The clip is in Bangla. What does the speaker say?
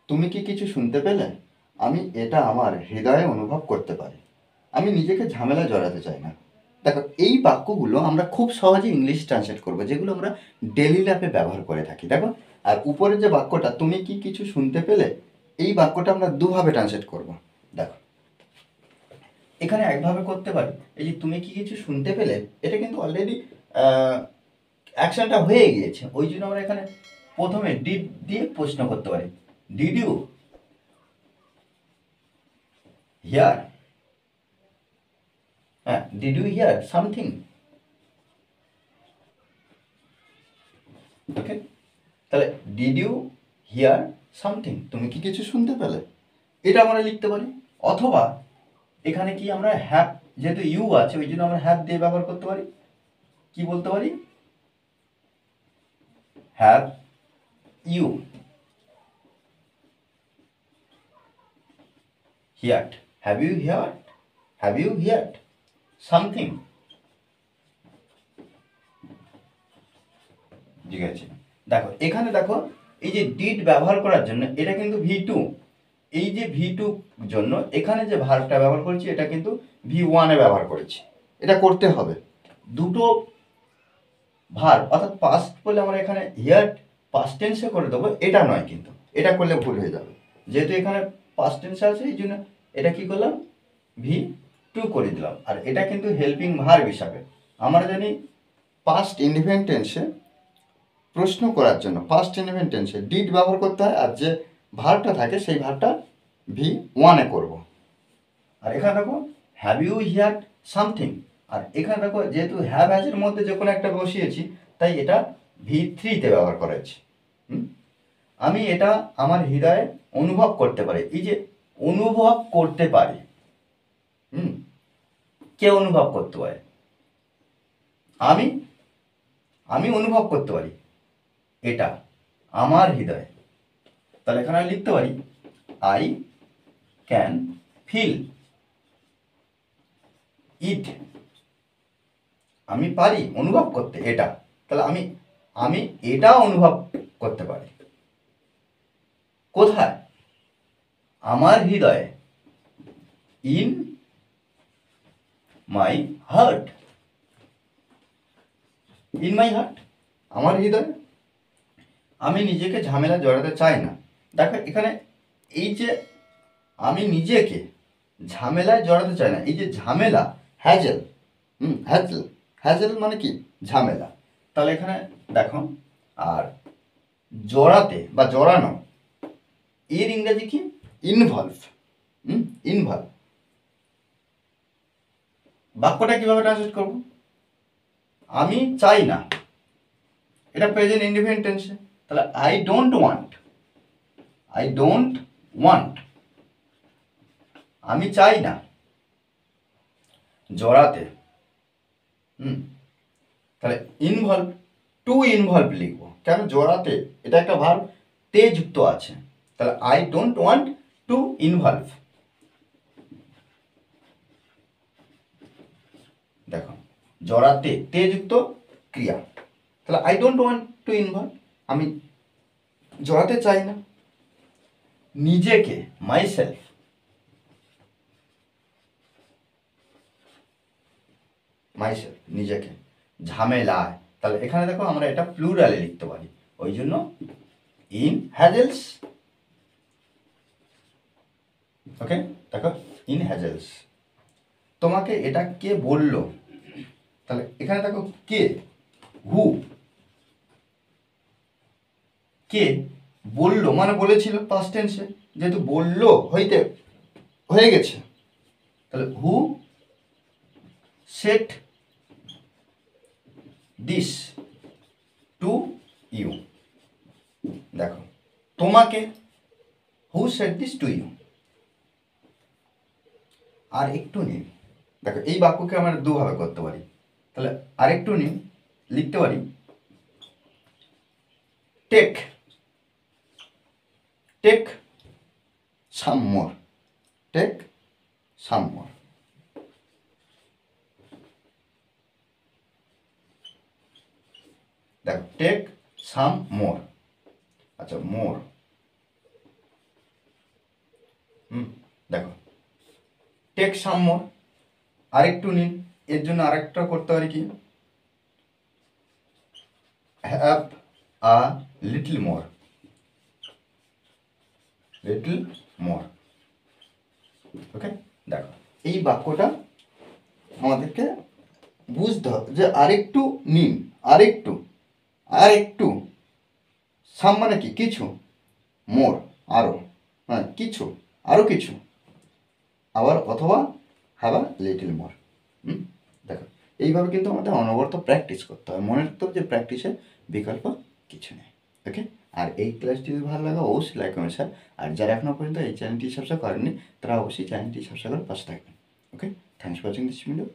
তুমি কি কিছু শুনতে পেলে? আমি এটা আমার হৃদয়ে অনুভব করতে পারি। আমি নিজেকে ঝামেলায় জড়াতে চাই না। দেখো, এই বাক্যগুলো আমরা খুব সহজে ইংলিশ ট্রান্সলেট করবো, যেগুলো আমরা ডেইলি লাইফে ব্যবহার করে থাকি। দেখো, আর উপরের যে বাক্যটা, তুমি কি কিছু শুনতে পেলে, এই বাক্যটা আমরা দুভাবে ট্রান্সলেট করব। দেখো, এখানে একভাবে করতে পারি, এই যে তুমি কি কিছু শুনতে পেলে, এটা কিন্তু অলরেডি অ্যাকশনটা হয়ে গিয়েছে। ওই জন্য আমরা এখানে প্রথমে ডিড দিয়ে প্রশ্ন করতে পারি, ডিড ইউ হিয়ার? হ্যাঁ, ডিড ইউ হিয়ার সামথিং? ওকে, তাহলে ডিড ইউ হিয়ার সামথিং, তুমি কি কিছু শুনতে পেলে, এটা আমরা লিখতে পারি। অথবা এখানে কি আমরা হ্যাভ, যেহেতু ইউ আছে ওই জন্য আমরা হ্যাভ দিয়ে ব্যবহার করতে পারি। কি বলতে পারি? Have you heard? Have you heard? Have you heard something? ঠিক আছে, দেখো এখানে দেখো, এই যে ডিড ব্যবহার করার জন্য এটা কিন্তু ভি2। এই যে ভি2 জন্য এখানে যে ভার্বটা ব্যবহার করেছি এটা কিন্তু ভি1-এ ব্যবহার করেছি। এটা করতে হবে দুটো ভার্ব, অর্থাৎ পাস্ট বলে আমরা এখানে হিয়ার পাস্ট টেন্সে করে দেবো, এটা নয় কিন্তু। এটা করলে ভুল হয়ে যাবে, যেহেতু এখানে পাস্ট টেন্সে আছে এই জন্য এটা কি করলাম, ভি2 করে দিলাম। আর এটা কিন্তু হেল্পিং ভার্ব হিসাবে আমরা জানি পাস্ট ইনডিফিনিট টেন্সে প্রশ্ন করার জন্য পাস্ট ইনডিফিনিট টেন্সে ডিড ব্যবহার করতে হয়, আর যে ভার্বটা থাকে সেই ভার্বটা ভি1-এ করব। আর এখানে দেখো হ্যাভ ইউ হিয়ার্ড সামথিং, আর এখানে দেখো যেহেতু হ্যাভ হ্যাজের মধ্যে যে কোনো একটা বসিয়েছি তাই এটা ভি3-তে ব্যবহার করেছি। আমি এটা আমার হৃদয়ে অনুভব করতে পারি। এই যে অনুভব করতে পারি, কে অনুভব করতে পারে? আমি আমি অনুভব করতে পারি এটা আমার হৃদয়ে। তাহলে এখানে আমি লিখতে পারি আই ক্যান ফিল ইট। আমি পারি অনুভব করতে এটা, তাহলে আমি আমি এটা অনুভব করতে পারি। কোথায়? আমার হৃদয়ে, in my heart. In my heart, আমার হৃদয়ে। আমি নিজেকে ঝামেলা জড়াতে চাই না। দেখো এখানে এই যে আমি নিজেকে ঝামেলায় জড়াতে চাই না, এই যে ঝামেলা, হ্যাজেল, হ্যাজেল, হ্যাজেল মানে কি? ঝামেলা। তাহলে এখানে দেখো, আর জড়াতে বা জড়ানো, এর ইংরেজি কি? ইনভলভ। ইনভলভ। বাক্যটা কিভাবে ট্রান্সলেট করব? আমি চাই না, এটা প্রেজেন্ট ইনডিফিনিট টেন্সে, তাহলে I don't want. I don't want, আমি চাই না জড়াতে। তাহলে ইনভলভ, টু ইনভলভ লিখবো, কেন? জড়াতে এটা একটা ভার্ব, তে যুক্ত আছে। তাহলে I don't want to involve. দেখো, জড়াতে তে যুক্ত ক্রিয়া, তাহলে I don't want to involve, আমি জড়াতে চাই না। নিজেকে, মাই সেলফ, মাই সেলফ, নিজেকে ঝামেলায়, তাহলে এখানে দেখো আমরা এটা প্লুরালে লিখতে পারি, ওই জন্য ইন হ্যাজেলস। ওকে, দেখো ইন হ্যাজেলস। তোমাকে এটা কে বললো? তাহলে এখানে দেখো কে, হু, কে বললো মানে বলেছিল পাস্ট টেন্সে, যেহেতু বললো হইতে হয়ে গেছে, তাহলে হু সেট দিস টু ইউ। দেখো তোমাকে, হু সেট দিস টু ইউ। আর একটু নিন, দেখো এই বাক্যকে আমরা দুভাবে করতে পারি, তাহলে আরেকটু নিন লিখতে পারি টেক, টেক সাম মোর, টেক সাম মোর। দেখো টেক সাম মোর, আচ্ছা মোর, দেখো টেক সাম মোর, আরেকটু নিন, এর জন্য আরেকটা করতে পারি কি, have a little more, little more. Okay, দেখো এই বাক্যটা আমাদেরকে বুঝতে হবে যে আরেকটু নিন, আরেকটু, আরেকটু, সাম মানে কি, কিছু, মোর আরও, হ্যাঁ কিছু, আরও কিছু, আবার অথবা হ্যাভ আ লিটল মোর। দেখো এইভাবে কিন্তু আমাদের অনবরত প্র্যাকটিস করতে হবে, মনে রাখতে হবে যে প্র্যাকটিসের বিকল্প কিছু নেই। ওকে, আর এই ক্লাসটি যদি ভালো লাগে অবশ্যই লাইক কমেন্ট শেয়ার, আর যারা এখনও পর্যন্ত এই চ্যানেলটি সাবস্ক্রাইব করেননি তারা অবশ্যই চ্যানেলটি সাবস্ক্রাইব করে পাশে থাকবেন। Okay, thanks for watching this video.